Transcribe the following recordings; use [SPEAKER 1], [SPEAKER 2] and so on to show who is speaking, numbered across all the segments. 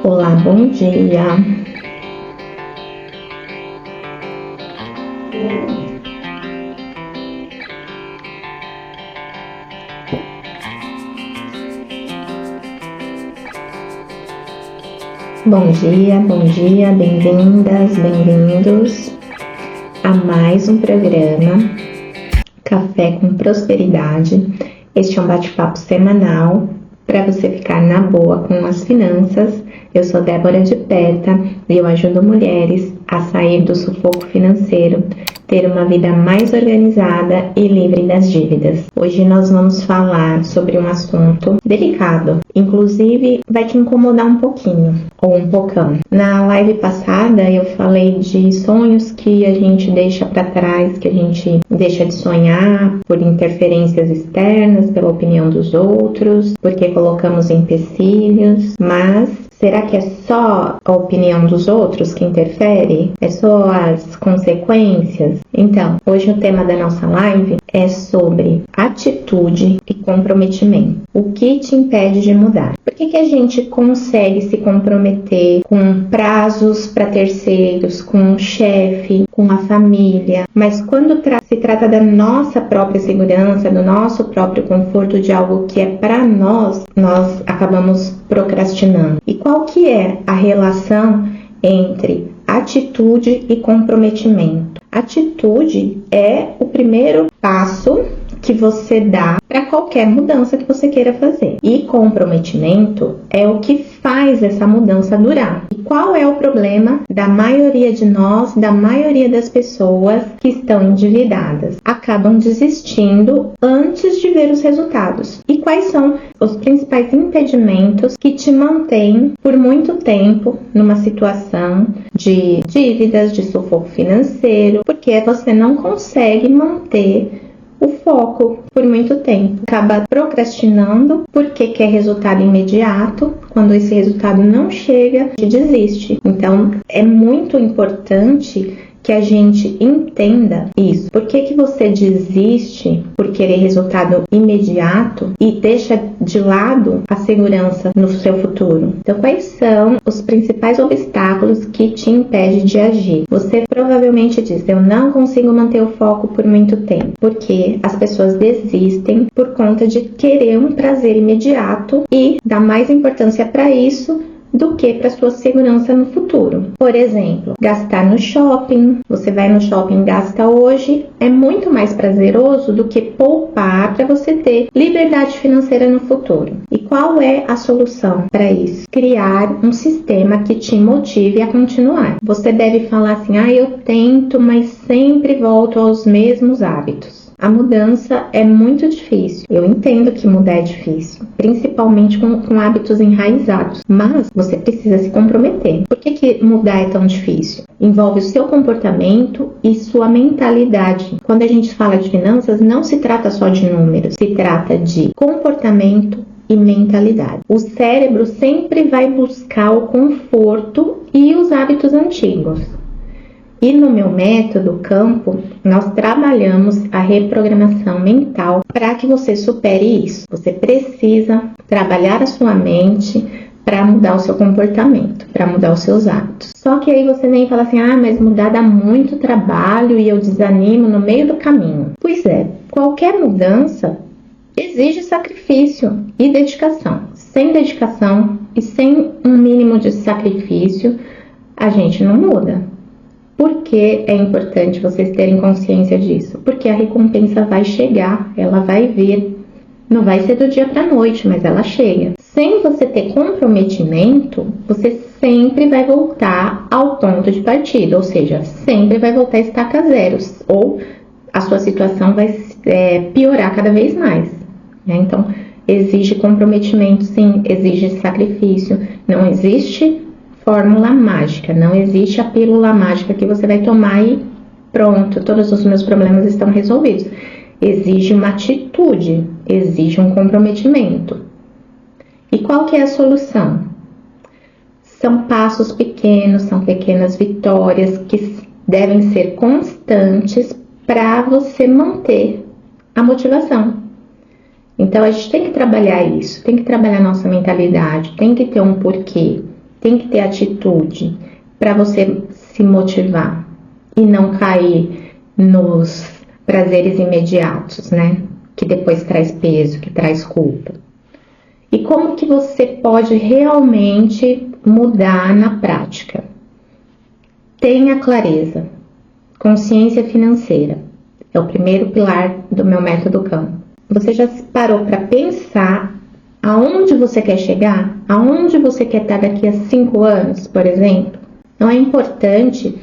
[SPEAKER 1] Olá, bom dia. Bom dia, bem-vindas, bem-vindos a mais um programa Café com Prosperidade. Este é um bate-papo semanal para você ficar na boa com as finanças. Eu sou Débora de Peta e eu ajudo mulheres a sair do sufoco financeiro, ter uma vida mais organizada e livre das dívidas. Hoje nós vamos falar sobre um assunto delicado, inclusive vai te incomodar um pouquinho, ou um pocão. Na live passada eu falei de sonhos que a gente deixa para trás, que a gente deixa de sonhar por interferências externas, pela opinião dos outros, porque colocamos empecilhos, mas será que é só a opinião dos outros que interfere? É só as consequências? Então, hoje o tema da nossa live é sobre atitude e comprometimento. O que te impede de mudar? Por que a gente consegue se comprometer com prazos para terceiros, com o chefe, com a família, mas quando se trata da nossa própria segurança, do nosso próprio conforto, de algo que é para nós, nós acabamos procrastinando? E qual que é a relação entre atitude e comprometimento? Atitude é o primeiro passo que você dá para qualquer mudança que você queira fazer. E comprometimento é o que faz essa mudança durar. E qual é o problema da maioria de nós, da maioria das pessoas que estão endividadas? Acabam desistindo antes de ver os resultados. E quais são os principais impedimentos que te mantêm por muito tempo numa situação de dívidas, de sufoco financeiro? Porque você não consegue manter o foco por muito tempo. Acaba procrastinando porque quer resultado imediato. Quando esse resultado não chega, desiste. Então, é muito importante que a gente entenda isso. Por que você desiste por querer resultado imediato e deixa de lado a segurança no seu futuro? Então, quais são os principais obstáculos que te impedem de agir? Você provavelmente diz: eu não consigo manter o foco por muito tempo, porque as pessoas desistem por conta de querer um prazer imediato e dar mais importância para isso do que para sua segurança no futuro. Por exemplo, gastar no shopping. Você vai no shopping, gasta hoje, é muito mais prazeroso do que poupar para você ter liberdade financeira no futuro. E qual é a solução para isso? Criar um sistema que te motive a continuar. Você deve falar assim: eu tento, mas sempre volto aos mesmos hábitos. A mudança é muito difícil. Eu entendo que mudar é difícil, principalmente com hábitos enraizados. Mas você precisa se comprometer. Por que mudar é tão difícil? Envolve o seu comportamento e sua mentalidade. Quando a gente fala de finanças, não se trata só de números. Se trata de comportamento e mentalidade. O cérebro sempre vai buscar o conforto e os hábitos antigos. E no meu método Campo, nós trabalhamos a reprogramação mental para que você supere isso. Você precisa trabalhar a sua mente para mudar o seu comportamento, para mudar os seus hábitos. Só que aí você nem fala assim: mas mudar dá muito trabalho e eu desanimo no meio do caminho. Pois é, qualquer mudança exige sacrifício e dedicação. Sem dedicação e sem um mínimo de sacrifício, a gente não muda. Por que é importante vocês terem consciência disso? Porque a recompensa vai chegar, ela vai vir. Não vai ser do dia para a noite, mas ela chega. Sem você ter comprometimento, você sempre vai voltar ao ponto de partida, ou seja, sempre vai voltar a estaca zeros, ou a sua situação vai piorar cada vez mais. Então, exige comprometimento, sim, exige sacrifício. Não existe fórmula mágica, não existe a pílula mágica que você vai tomar e pronto, todos os meus problemas estão resolvidos. Exige uma atitude, exige um comprometimento. E qual que é a solução? São passos pequenos, são pequenas vitórias que devem ser constantes para você manter a motivação. Então a gente tem que trabalhar isso, tem que trabalhar nossa mentalidade, tem que ter um porquê. tem que ter atitude para você se motivar e não cair nos prazeres imediatos, né? Que depois traz peso, que traz culpa. E como que você pode realmente mudar na prática? Tenha clareza. Consciência financeira é o primeiro pilar do meu método CAM. Você já parou para pensar aonde você quer chegar? Aonde você quer estar daqui a 5 anos, por exemplo? Então é importante,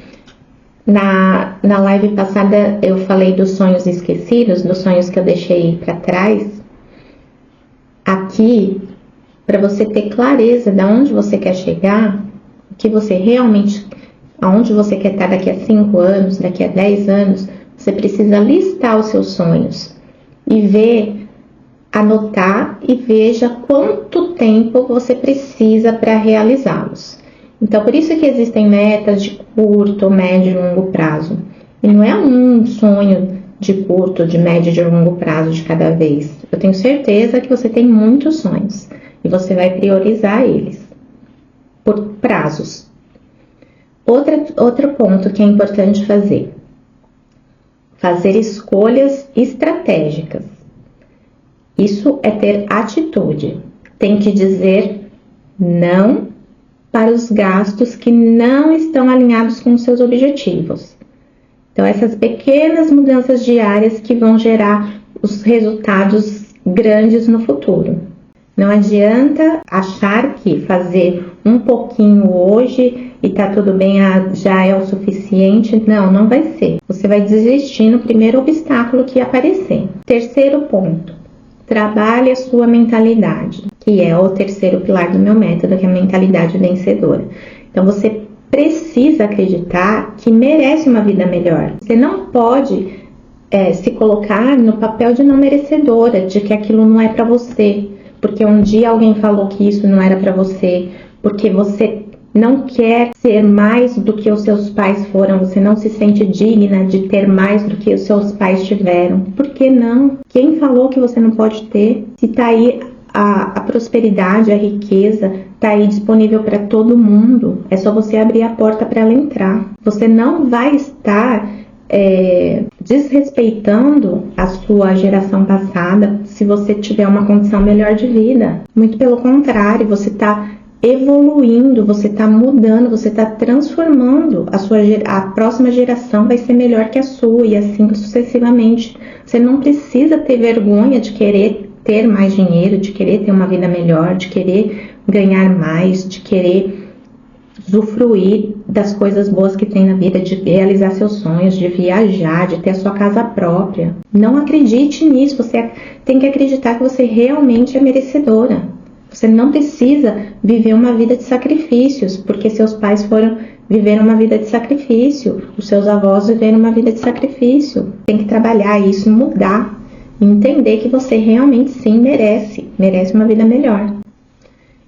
[SPEAKER 1] na live passada eu falei dos sonhos esquecidos, dos sonhos que eu deixei para trás. Aqui, para você ter clareza de onde você quer chegar, o que você realmente, aonde você quer estar daqui a 5 anos, daqui a 10 anos, você precisa listar os seus sonhos e ver, anotar e veja quanto tempo você precisa para realizá-los. Então, por isso que existem metas de curto, médio e longo prazo. E não é um sonho de curto, de médio e de longo prazo de cada vez. Eu tenho certeza que você tem muitos sonhos e você vai priorizar eles por prazos. Outro ponto que é importante fazer. Fazer escolhas estratégicas. Isso é ter atitude. Tem que dizer não para os gastos que não estão alinhados com os seus objetivos. Então, essas pequenas mudanças diárias que vão gerar os resultados grandes no futuro. Não adianta achar que fazer um pouquinho hoje e tá tudo bem, já é o suficiente. Não, não vai ser. Você vai desistir no primeiro obstáculo que aparecer. Terceiro ponto. Trabalhe a sua mentalidade, que é o terceiro pilar do meu método, que é a mentalidade vencedora. Então, você precisa acreditar que merece uma vida melhor. Você não pode se colocar no papel de não merecedora, de que aquilo não é para você, porque um dia alguém falou que isso não era para você, porque você não quer ser mais do que os seus pais foram, você não se sente digna de ter mais do que os seus pais tiveram. Por que não? Quem falou que você não pode ter? Se tá aí a prosperidade, a riqueza, tá aí disponível para todo mundo, é só você abrir a porta para ela entrar. Você não vai estar desrespeitando a sua geração passada se você tiver uma condição melhor de vida. Muito pelo contrário, você está evoluindo, você está mudando, você está transformando. A próxima geração vai ser melhor que a sua e assim sucessivamente. Você não precisa ter vergonha de querer ter mais dinheiro, de querer ter uma vida melhor, de querer ganhar mais, de querer usufruir das coisas boas que tem na vida, de realizar seus sonhos, de viajar, de ter a sua casa própria. Não acredite nisso, você tem que acreditar que você realmente é merecedora. Você não precisa viver uma vida de sacrifícios, porque seus pais viveram uma vida de sacrifício, os seus avós viveram uma vida de sacrifício. Tem que trabalhar isso, mudar, e entender que você realmente sim merece uma vida melhor.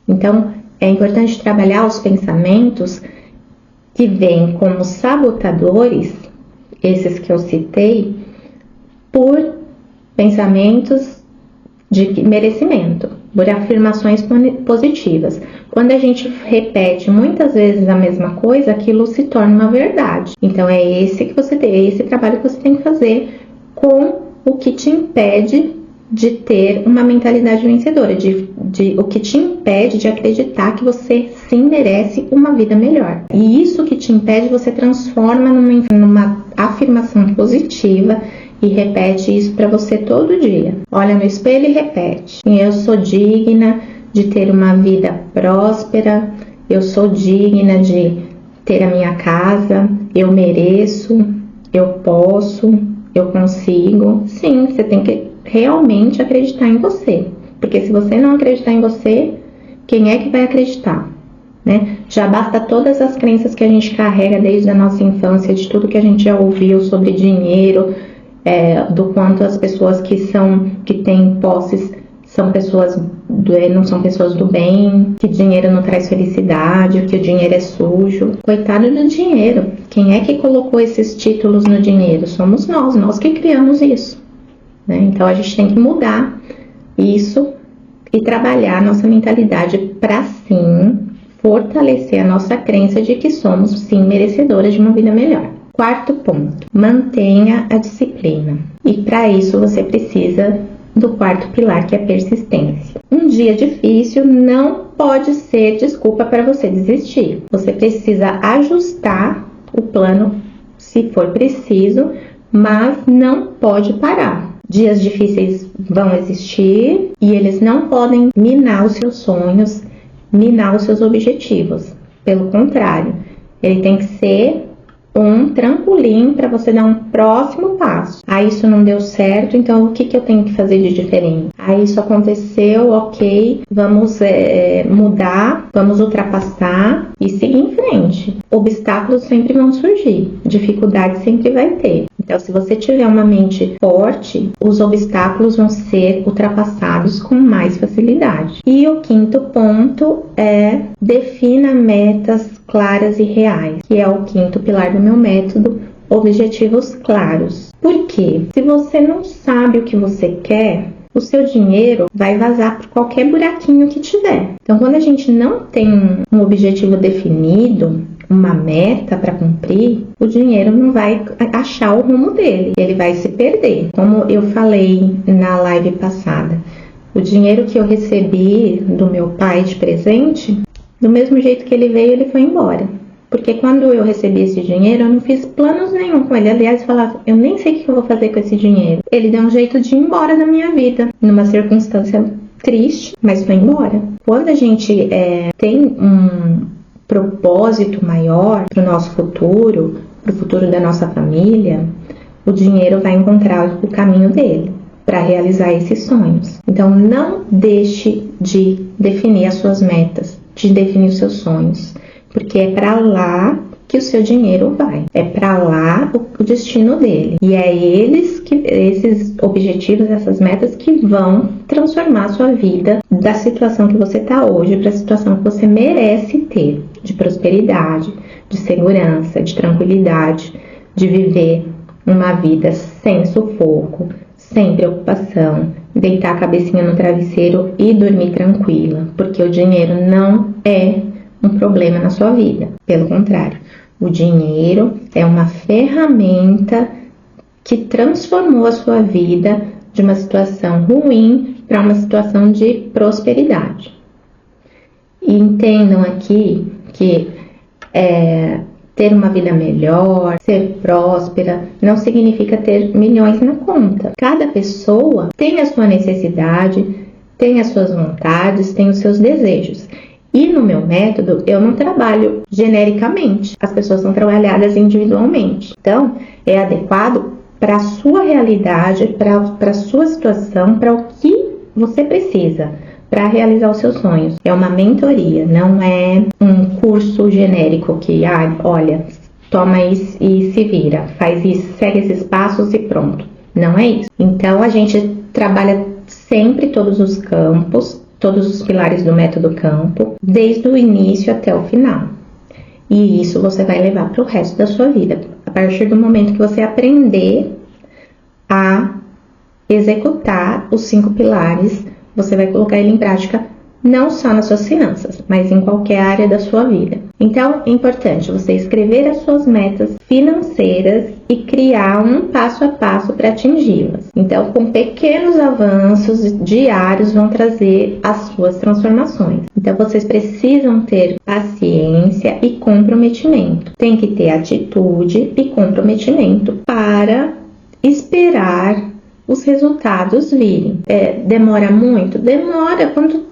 [SPEAKER 1] Então, é importante trabalhar os pensamentos que vêm como sabotadores, esses que eu citei, por pensamentos de merecimento, por afirmações positivas. Quando a gente repete muitas vezes a mesma coisa, aquilo se torna uma verdade. Então é esse trabalho que você tem que fazer com o que te impede de ter uma mentalidade vencedora, o que te impede de acreditar que você sim merece uma vida melhor. E isso que te impede, você transforma numa afirmação positiva e repete isso para você todo dia. Olha no espelho e repete: eu sou digna de ter uma vida próspera, eu sou digna de ter a minha casa, eu mereço, eu posso, eu consigo. Sim, você tem que realmente acreditar em você, porque se você não acreditar em você, quem é que vai acreditar? Né? Já basta todas as crenças que a gente carrega desde a nossa infância, de tudo que a gente já ouviu sobre dinheiro, do quanto as pessoas que têm posses são pessoas não são pessoas do bem, que dinheiro não traz felicidade, que o dinheiro é sujo. Coitado do dinheiro. Quem é que colocou esses títulos no dinheiro? Somos nós que criamos isso, né? Então a gente tem que mudar isso e trabalhar a nossa mentalidade para sim fortalecer a nossa crença de que somos sim merecedoras de uma vida melhor. Quarto ponto, mantenha a disciplina. E para isso você precisa do quarto pilar, que é a persistência. Um dia difícil não pode ser desculpa para você desistir. Você precisa ajustar o plano se for preciso, mas não pode parar. Dias difíceis vão existir e eles não podem minar os seus sonhos, minar os seus objetivos. Pelo contrário, ele tem que ser um trampolim para você dar um próximo passo. Isso não deu certo, então o que eu tenho que fazer de diferente? Isso aconteceu, ok, vamos mudar, vamos ultrapassar e seguir em frente. Obstáculos sempre vão surgir, dificuldades sempre vai ter. Então, se você tiver uma mente forte, os obstáculos vão ser ultrapassados com mais facilidade. E o quinto ponto é defina metas claras e reais, que é o quinto pilar do meu método, objetivos claros. Por quê? Se você não sabe o que você quer, o seu dinheiro vai vazar por qualquer buraquinho que tiver. Então, quando a gente não tem um objetivo definido, uma meta para cumprir, o dinheiro não vai achar o rumo dele, ele vai se perder. Como eu falei na live passada, o dinheiro que eu recebi do meu pai de presente, do mesmo jeito que ele veio, ele foi embora. Porque quando eu recebi esse dinheiro, eu não fiz planos nenhum com ele. Aliás, eu falava, eu nem sei o que eu vou fazer com esse dinheiro. Ele deu um jeito de ir embora da minha vida, numa circunstância triste, mas foi embora. Quando a gente tem um propósito maior para o nosso futuro, para o futuro da nossa família, o dinheiro vai encontrar o caminho dele para realizar esses sonhos. Então, não deixe de definir as suas metas, de definir os seus sonhos, porque é para lá que o seu dinheiro vai, é para lá o destino dele. E é esses objetivos, essas metas que vão transformar a sua vida da situação que você está hoje para a situação que você merece ter, de prosperidade, de segurança, de tranquilidade, de viver uma vida sem sufoco, sem preocupação, deitar a cabecinha no travesseiro e dormir tranquila, porque o dinheiro não é um problema na sua vida. Pelo contrário, o dinheiro é uma ferramenta que transformou a sua vida de uma situação ruim para uma situação de prosperidade. E entendam aqui que ter uma vida melhor, ser próspera, não significa ter milhões na conta. Cada pessoa tem a sua necessidade, tem as suas vontades, tem os seus desejos. E no meu método, eu não trabalho genericamente. As pessoas são trabalhadas individualmente. Então, é adequado para a sua realidade, para a sua situação, para o que você precisa para realizar os seus sonhos. É uma mentoria, não é um curso genérico que, olha, toma isso e se vira, faz isso, segue esses passos e pronto. Não é isso. Então, a gente trabalha sempre todos os campos, todos os pilares do método campo, desde o início até o final. E isso você vai levar para o resto da sua vida. A partir do momento que você aprender a executar os 5 pilares, você vai colocar ele em prática não só nas suas finanças, mas em qualquer área da sua vida. Então, é importante você escrever as suas metas financeiras e criar um passo a passo para atingi-las. Então, com pequenos avanços diários vão trazer as suas transformações. Então, vocês precisam ter paciência e comprometimento. Tem que ter atitude e comprometimento para esperar os resultados virem. Demora muito? Demora.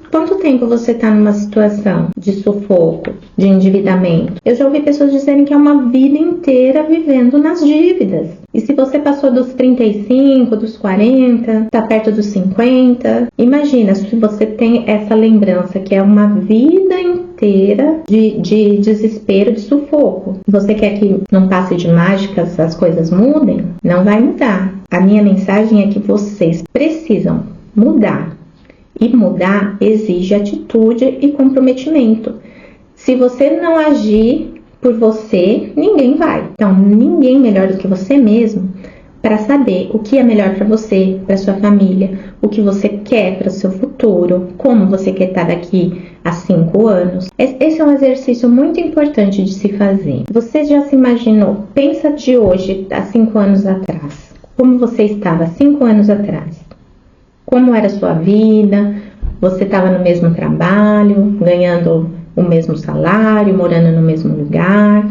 [SPEAKER 1] Quanto tempo você está numa situação de sufoco, de endividamento? Eu já ouvi pessoas dizerem que é uma vida inteira vivendo nas dívidas. E se você passou dos 35, dos 40, está perto dos 50, imagina se você tem essa lembrança que é uma vida inteira de desespero, de sufoco. Você quer que num passe de mágicas as coisas mudem? Não vai mudar. A minha mensagem é que vocês precisam mudar. E mudar exige atitude e comprometimento. Se você não agir por você, ninguém vai. Então, ninguém melhor do que você mesmo para saber o que é melhor para você, para sua família, o que você quer para o seu futuro, como você quer estar daqui a 5 anos. Esse é um exercício muito importante de se fazer. Você já se imaginou? Pensa de hoje, há 5 anos atrás. Como você estava há 5 anos atrás? Como era a sua vida? Você estava no mesmo trabalho, ganhando o mesmo salário, morando no mesmo lugar?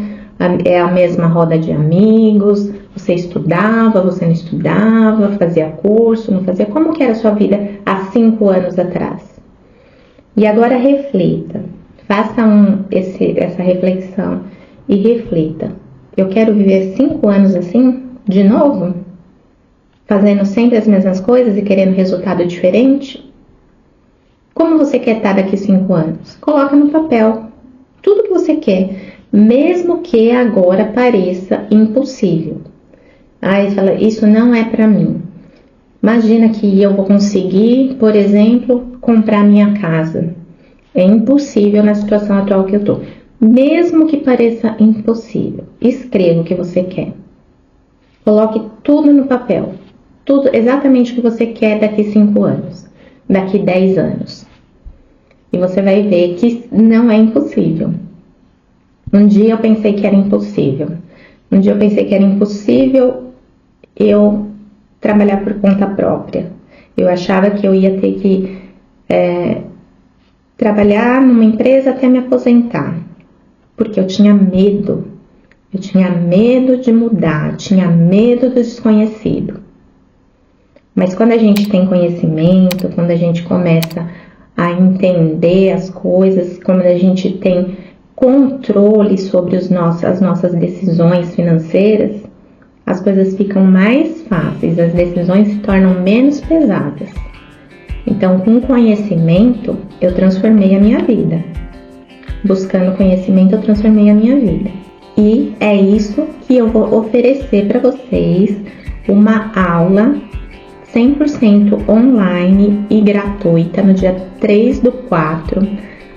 [SPEAKER 1] É a mesma roda de amigos? Você estudava, você não estudava, fazia curso, não fazia? Como que era a sua vida há 5 anos atrás? E agora reflita, faça essa reflexão e reflita. Eu quero viver 5 anos assim, de novo? Fazendo sempre as mesmas coisas e querendo resultado diferente? Como você quer estar daqui 5 anos? Coloca no papel tudo que você quer, mesmo que agora pareça impossível. Aí fala, isso não é para mim. Imagina que eu vou conseguir, por exemplo, comprar minha casa. É impossível na situação atual que eu tô. Mesmo que pareça impossível, escreva o que você quer. Coloque tudo no papel. Tudo exatamente o que você quer daqui 5 anos, daqui 10 anos. E você vai ver que não é impossível. Um dia eu pensei que era impossível. Um dia eu pensei que era impossível eu trabalhar por conta própria. Eu achava que eu ia ter que trabalhar numa empresa até me aposentar. Porque eu tinha medo. Eu tinha medo de mudar, tinha medo do desconhecido. Mas quando a gente tem conhecimento, quando a gente começa a entender as coisas, quando a gente tem controle sobre as nossas decisões financeiras, as coisas ficam mais fáceis, as decisões se tornam menos pesadas. Então, com conhecimento, eu transformei a minha vida. Buscando conhecimento, eu transformei a minha vida. E é isso que eu vou oferecer para vocês, uma aula 100% online e gratuita no dia 3/4,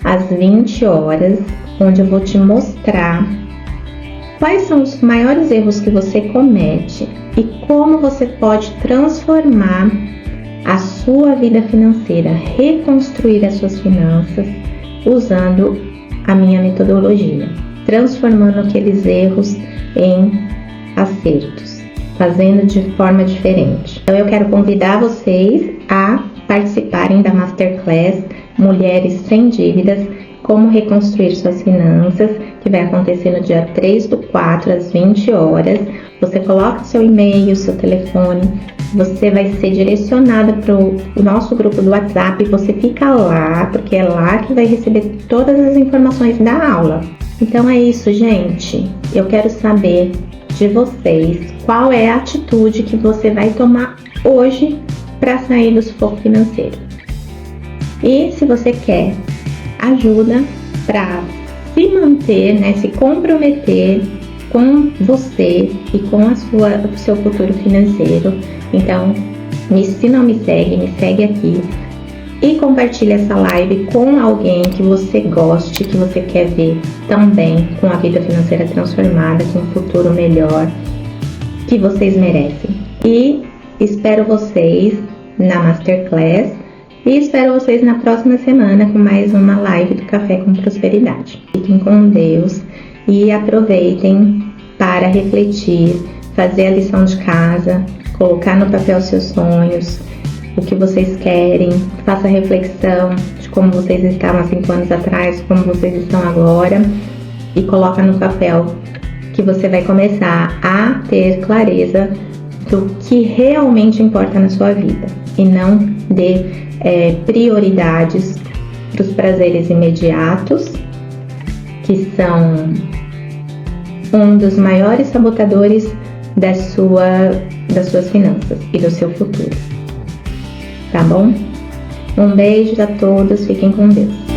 [SPEAKER 1] às 20 horas, onde eu vou te mostrar quais são os maiores erros que você comete e como você pode transformar a sua vida financeira, reconstruir as suas finanças usando a minha metodologia, transformando aqueles erros em acertos, fazendo de forma diferente. Então eu quero convidar vocês a participarem da Masterclass Mulheres Sem Dívidas, como reconstruir suas finanças, que vai acontecer no dia 3/4, às 20 horas. Você coloca seu e-mail, seu telefone, você vai ser direcionada para o nosso grupo do WhatsApp, você fica lá, porque é lá que vai receber todas as informações da aula. Então é isso, gente. Eu quero saber de vocês qual é a atitude que você vai tomar hoje para sair do sufoco financeiro. E se você quer ajuda para se manter, se comprometer com você e com o seu futuro financeiro, então se não me segue aqui e compartilha essa live com alguém que você goste, que você quer ver também com a vida financeira transformada, com um futuro melhor que vocês merecem. E espero vocês na Masterclass e espero vocês na próxima semana com mais uma live do Café com Prosperidade. Fiquem com Deus e aproveitem para refletir, fazer a lição de casa, colocar no papel seus sonhos, o que vocês querem, faça reflexão de como vocês estavam há 5 anos atrás, como vocês estão agora e coloca no papel que você vai começar a ter clareza do que realmente importa na sua vida e não de prioridades para os prazeres imediatos, que são um dos maiores sabotadores das suas finanças e do seu futuro. Tá bom? Um beijo a todos, fiquem com Deus.